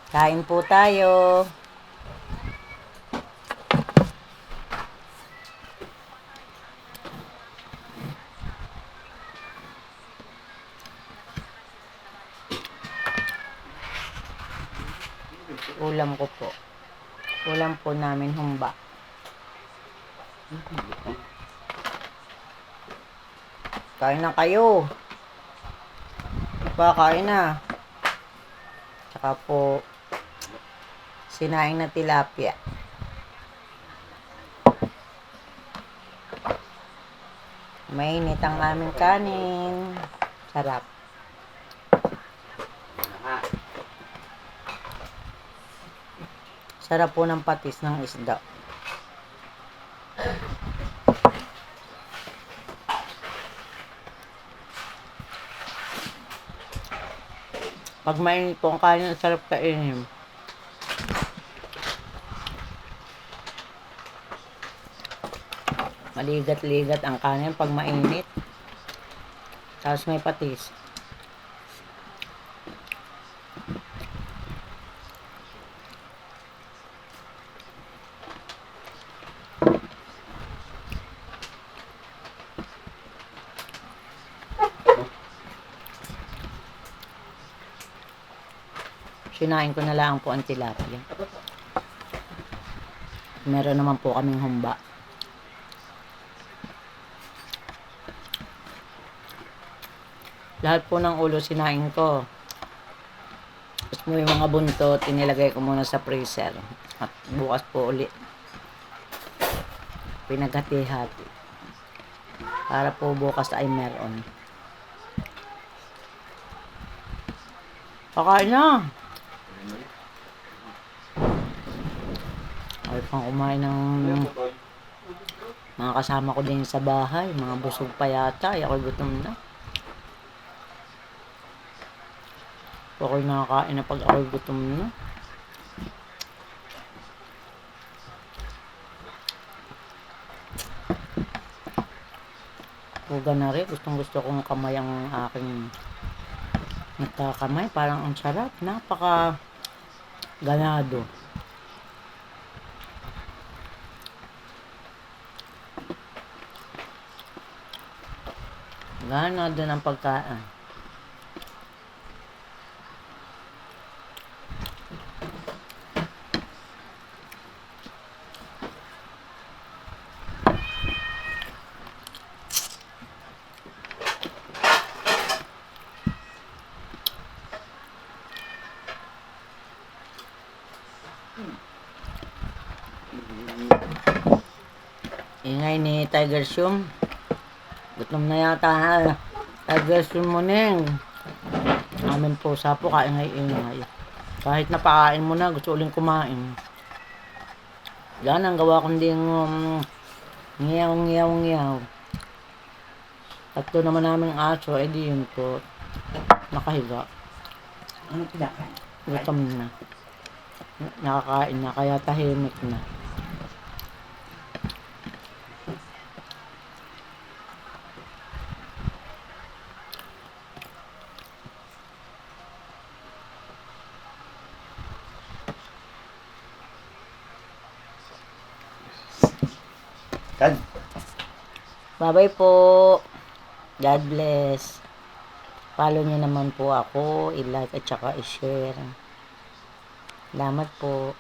Kain po tayo. Ulam ko po. Ulam po namin humba. Kain na kayo. Kain na. Tsaka po, sinaing na tilapia. Mainit ang aming kanin. Sarap. Sarap po ng patis ng isda. Pag mainit po ang kanin, sarap kainin. Maligat-ligat ang kanin pag mainit. Tapos may patis. Sinain ko na lang po ang tilapia. Meron naman po kaming humba. Lahat po ng ulo sinain ko. Tapos mo yung mga buntot, inilagay ko muna sa freezer. At bukas po ulit. Pinaghati-hati. Para po bukas ay meron. Pakain na! Ay pang kumain ng mga kasama ko din sa bahay. Mga busog pa yata. Ay ako'y gutom na. Ako'y nakakain na pag ako'y gutom na. Puga na rin. Gustong gusto kong kamay ang aking nagkakamay. Parang ang sarap. Napaka ganado. Ganado ng pagkain. Ingay ni Tiger Shum. Gutom na yata ha. Tiger Shum mo neng. Amin po sa po kaingay-ingay. Kahit napakain mo na, gusto uling kumain. Yan ang gawa kundi ngiyaw. Tatlo naman namin aso, di yun po. Nakahiga. Ano pinakain? Gutom na. Nakakain na, kaya tahimik na. Tad. Bye-bye po. God bless. Follow nyo naman po ako. I-like at saka i-share. Salamat po.